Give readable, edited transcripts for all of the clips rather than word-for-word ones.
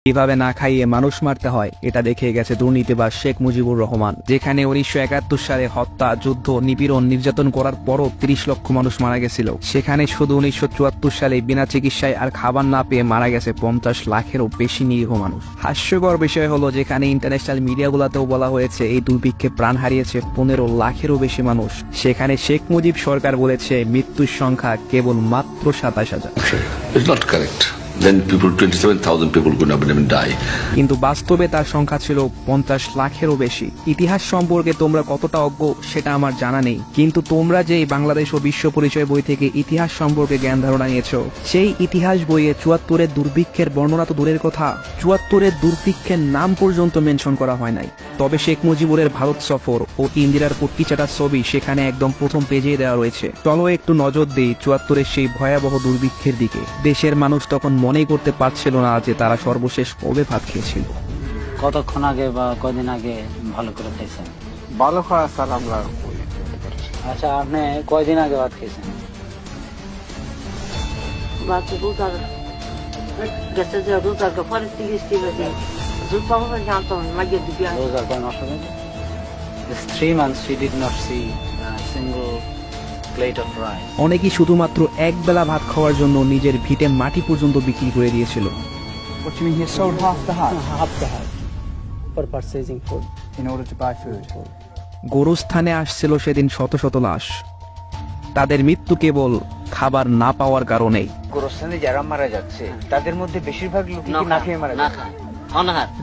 কিভাবে না খাইয়ে মানুষ মারতে হয় এটা দেখে গেছে দুর্নীতিবাজ শেখ মুজিবুর রহমান, যেখানে 1971 সালে হত্যা, যুদ্ধ, নিপীড়ন, নির্যাতন করার পরও 30 লক্ষ মানুষ মারা গেছিল। সেখানে শুধু 1974 সালে বিনা চিকিৎসায় আর খাবার না পেয়ে মারা গেছে 50 লাখেরও বেশি নিরীহ মানুষ। হাস্যকর বিষয় হলো, যেখানে ইন্টারন্যাশনাল মিডিয়াগুলোতেও বলা হয়েছে এই দুর্ভিক্ষে প্রাণ হারিয়েছে 15 লাখেরও বেশি মানুষ, সেখানে শেখ মুজিব সরকার বলেছে মৃত্যুর সংখ্যা কেবল মাত্র 27,000। It's not correct. Then 27,000 people could not even die. কিন্তু বাস্তবে তার সংখ্যা ছিল 50 লাখেরও বেশি। ইতিহাস সম্পর্কে তোমরা কতটা অজ্ঞ সেটা আমার জানা নেই, কিন্তু তোমরা যে বাংলাদেশ ও বিশ্ব পরিচয় বই থেকে ইতিহাস সম্পর্কে জ্ঞান ধারণা নিয়েছো, সেই ইতিহাস বইয়ে 74-এর দুর্ভিক্ষের বর্ণনা তো দূরের কথা, 74-এর দুর্ভিক্ষের নাম পর্যন্ত মেনশন করা হয় নাই। তবে শেখ মুজিবুরের ভারত সফর ও ইন্দিরার কুট্টি চাটার ছবি সেখানে একদম প্রথম পেজেই দেওয়া রয়েছে। চলো একটু নজর দিই 74-এর সেই ভয়াবহ দুর্ভিক্ষের দিকে। দেশের মানুষ তখন মনেই করতে পারছিল না যে তারা সর্বশেষ কবে ভাত খেয়েছিল। কতক্ষণ আগে বা কদিন আগে ভালো করে খাইছেন? ভালো খাওয়া স্যার আমরা। আচ্ছা, আপনি কয়দিন আগে ভাত খেয়েছেন? অনেকেই শুধুমাত্র এক বেলা ভাত খাওয়ার জন্য নিজের ভিটে মাটি পর্যন্ত বিক্রি করে দিয়েছিল। গোরস্থানে আসছিল সেদিন শত শত লাশ, তাদের মৃত্যু কেবল খাবার না পাওয়ার কারণেই। গোরস্থানে যারা মারা যাচ্ছে তাদের মধ্যে বেশিরভাগ লোক না খেয়ে মারা যাচ্ছে।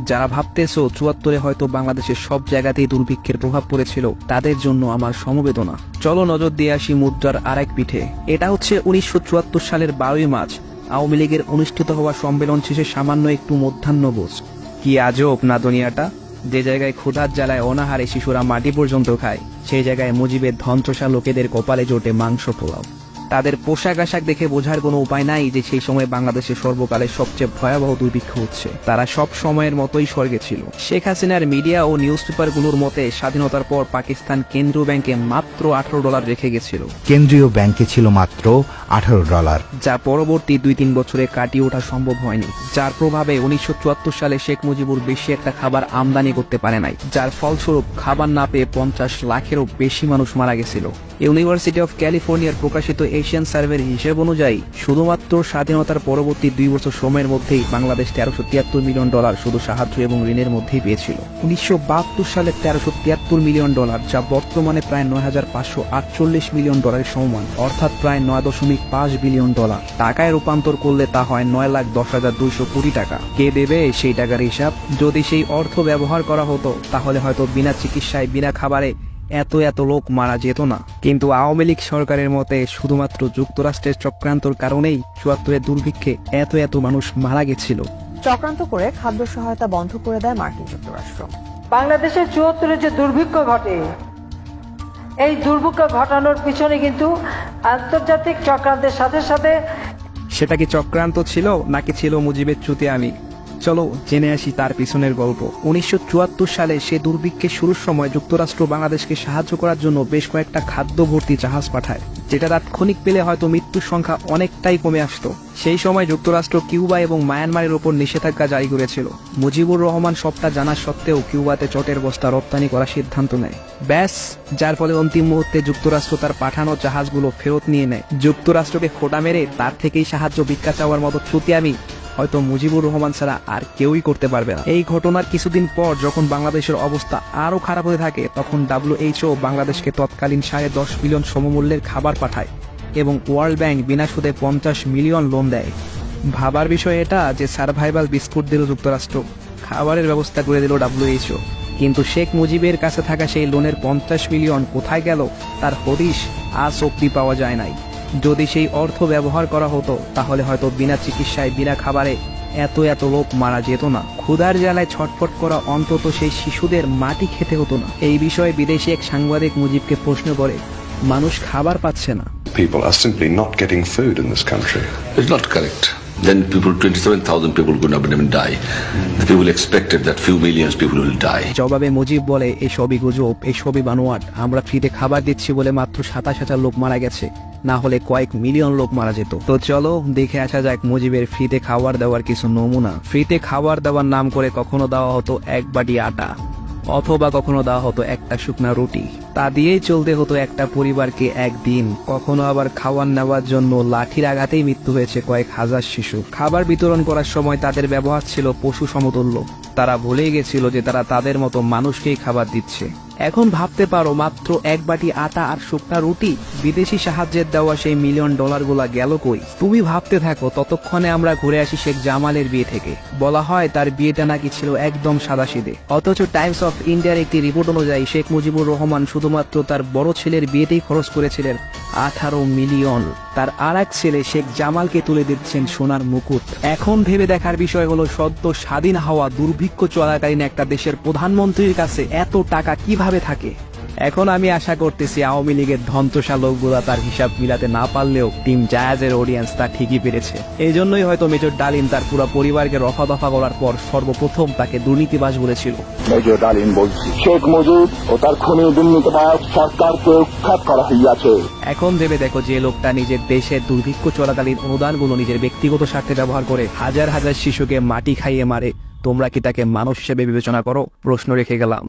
যারা ভাবতেছো 74-এ হয়তো বাংলাদেশের সব জায়গাতেই দুর্ভিক্ষের প্রভাব পড়েছিল, তাদের জন্য আমার সমবেদনা। চলো নজর দিয়ে আসি মুদ্রার আরেক পিঠে। এটা হচ্ছে 1974 সালের 12ই মার্চ আওয়ামী লীগের অনুষ্ঠিত হওয়া সম্মেলন শেষে সামান্য একটু মধ্যাহ্নভোজ। কি আজব না দুনিয়াটা! যে জায়গায় ক্ষুধার জ্বালায় অনাহারে শিশুরা মাটি পর্যন্ত খায়, সেই জায়গায় মুজিবের ধনচষা লোকেদের কপালে জোটে মাংস পোলাও। তাদের পোশাক আশাক দেখে বোঝার কোনো উপায় নাই যে সেই সময় বাংলাদেশের সর্বকালের সবচেয়ে ভয়াবহ দুর্ভিক্ষ হচ্ছে। তারা সব সময়ের মতোই স্বর্গে ছিল। শেখ হাসিনার মিডিয়া ও নিউজ পেপারগুলোর মতে স্বাধীনতার পর পাকিস্তান কেন্দ্রীয় ব্যাংকে মাত্র $18 রেখে গেছিল। কেন্দ্রীয় ব্যাংকে ছিল মাত্র $18, যা পরবর্তী 2-3 বছরে কাটিয়ে ওঠা সম্ভব হয়নি। যার প্রভাবে 1974 সালে শেখ মুজিবুর বেশি একটা খাবার আমদানি করতে পারে নাই, যার ফলস্বরূপ খাবার না পেয়ে 50 লাখেরও বেশি মানুষ মারা গেছিল। ইউনিভার্সিটি অফ ক্যালিফোর্নিয়ার প্রকাশিত এশিয়ান সার্ভের হিসেব অনুযায়ী শুধুমাত্র স্বাধীনতার পরবর্তী 2 বছর সময়ের মধ্যেই বাংলাদেশ $1373 মিলিয়ন শুধু সাহায্য এবং ঋণের মধ্যেই পেয়েছিল। 1972 সালে $1373 মিলিয়ন, যা বর্তমানে প্রায় $9,548 মিলিয়ন সমান, অর্থাৎ প্রায় $9.5 বিলিয়ন। টাকায় রূপান্তর করলে তা হয় $9,10,200 কোটি টাকা। কে দেবে সেই টাকার হিসাব? যদি সেই অর্থ ব্যবহার করা হতো তাহলে হয়তো বিনা চিকিৎসায়, বিনা খাবারে এত লোক মারা যেত না। কিন্তু আওয়ামী লীগ সরকারের মতে শুধুমাত্র যুক্তরাষ্ট্রের চক্রান্তর কারণেই 74-এর দুর্ভিক্ষে এত মানুষ মারা গেছিল। চক্রান্ত করে খাদ্য সহায়তা বন্ধ করে দেয় মার্কিন যুক্তরাষ্ট্র। বাংলাদেশের 74-এ যে দুর্ভিক্ষ ঘটে, এই দুর্ভিক্ষ ঘটানোর পিছনে কিন্তু আন্তর্জাতিক চক্রান্তের সাথে সাথে। সেটা কি চক্রান্ত ছিল নাকি ছিল মুজিবের চুতিয়ামি? চলো জেনে আসি তার পিছনের গল্প। 1974 সালে সে দুর্ভিক্ষের শুরুর সময় যুক্তরাষ্ট্র বাংলাদেশকে সাহায্য করার জন্য বেশ কয়েকটা খাদ্য ভর্তি জাহাজ পাঠায়, যেটা তাৎক্ষণিক পেলে হয়তো মৃত্যুর সংখ্যা অনেকটাই কমে আসতো। সেই সময় যুক্তরাষ্ট্র কিউবা এবং মায়ানমারের ওপর নিষেধাজ্ঞা জারি করেছিল। মুজিবুর রহমান সবটা জানা সত্ত্বেও কিউবাতে চটের বস্তা রপ্তানি করার সিদ্ধান্ত নেয়, ব্যাস, যার ফলে অন্তিম মুহূর্তে যুক্তরাষ্ট্র তার পাঠানো জাহাজগুলো ফেরত নিয়ে নেয়। যুক্তরাষ্ট্রকে খোঁটা মেরে তার থেকেই সাহায্য ভিক্ষা চাওয়ার মতো চুতিয়ামি হয়তো মুজিবুর রহমান ছাড়া আর কেউই করতে পারবে না। এই ঘটনার কিছুদিন পর যখন বাংলাদেশের অবস্থা আরো খারাপ হতে থাকে, তখন WHO বাংলাদেশকে তৎকালীন $10.5 বিলিয়ন সমমূল্যের খাবার পাঠায় এবং ওয়ার্ল্ড ব্যাংক বিনা সুদে 50 মিলিয়ন লোন দেয়। ভাবার বিষয় এটা যে সার্ভাইভাল বিস্কুট দিল যুক্তরাষ্ট্র, খাবারের ব্যবস্থা করে দিল WHO, কিন্তু শেখ মুজিবের কাছে থাকা সেই লোনের 50 মিলিয়ন কোথায় গেল তার হদিশ আজ অব্দি পাওয়া যায় নাই। যদি সেই অর্থ ব্যবহার করা হতো তাহলে হয়তো বিনা চিকিৎসায়, বিনা খাবারে এত লোক মারা যেত না। ক্ষুধার জ্বালায় ছটফট করা অন্তত সেই শিশুদের মাটি খেতে হতো না। এই বিষয়ে বিদেশি এক সাংবাদিক মুজিবকে প্রশ্ন করে, মানুষ খাবার পাচ্ছে না। People are simply not getting food in this country. It's not correct. Then 27,000 people could not even die. The people expected that few millions people will die. জবাবে মুজিব বলে, এসবই গুজব, এসবই বানোয়াট। আমরা ফ্রিতে খাবার দিচ্ছি বলে মাত্র 27,000 লোক মারা গেছে। না হলে কয়েক মিলিয়ন লোক মারা যেত। তো চলো দেখে আসা যাক মুজিবের ফ্রিতে খাবার দেওয়ার কিছু নমুনা। ফ্রিতে খাবার দেওয়ার নাম করে কখনো দেওয়া হতো এক বাটি আটা, অথবা কখনো দেওয়া হতো একটা শুকনা রুটি। তা দিয়েই চলতে হতো একটা পরিবারকে একদিন। কখনো আবার খাবার নেওয়ার জন্য লাঠির আঘাতেই মৃত্যু হয়েছে কয়েক হাজার শিশু। খাবার বিতরণ করার সময় তাদের ব্যবহার ছিল পশু সমতুল্য। তারা ভুলেই গেছিল যে তারা তাদের মতো মানুষকেই খাবার দিচ্ছে। এখন ভাবতে পারো, মাত্র এক বাটি আটা আর শুকনা রুটি, বিদেশি সাহায্যের দেওয়া সেই $মিলিয়ন গুলা গেল কই? তুমি ভাবতে থাকো, ততক্ষণে আমরা ঘুরে আসি শেখ জামালের বিয়ে থেকে। বলা হয় তার বিয়েটা নাকি ছিল একদম সাদাসিধে, অথচ টাইমস অফ ইন্ডিয়ার একটি রিপোর্ট অনুযায়ী শেখ মুজিবুর রহমান শুধুমাত্র তার বড় ছেলের বিয়েতেই খরচ করেছিলেন 18 মিলিয়ন। তার আর এক ছেলে শেখ জামালকে তুলে দিচ্ছেন সোনার মুকুট। এখন ভেবে দেখার বিষয় হলো, সদ্য স্বাধীন হওয়া দুর্ভিক্ষ চলাকালীন একটা দেশের প্রধানমন্ত্রীর কাছে এত টাকা কিভাবে থাকে। এখন আমি আশা করতেছি আওয়ামী লীগের ধন্তসা লোকগুলা তার হিসাব মিলাতে না পারলেও টিম জায়াজের অডিয়েন্স তা ঠিকই পেরেছে। এই জন্যই হয়তো মেজর ডালিম তার পুরো পরিবারকে রফা দফা করার পর সর্বপ্রথম তাকে দুর্নীতিবাজ বলেছিল। মেজর ডালিম বলছি, শেখ মুজিব ও তার খুনি দুর্নীতিবাজ সরকারকে উৎখাত করা হইয়াছে। এখন ভেবে দেখো, যে লোকটা নিজের দেশের দুর্ভিক্ষ চলাকালীন অনুদানগুলো নিজের ব্যক্তিগত স্বার্থে ব্যবহার করে হাজার হাজার শিশুকে মাটি খাইয়ে মারে, তোমরা কি তাকে মানুষ হিসেবে বিবেচনা করো? প্রশ্ন রেখে গেলাম।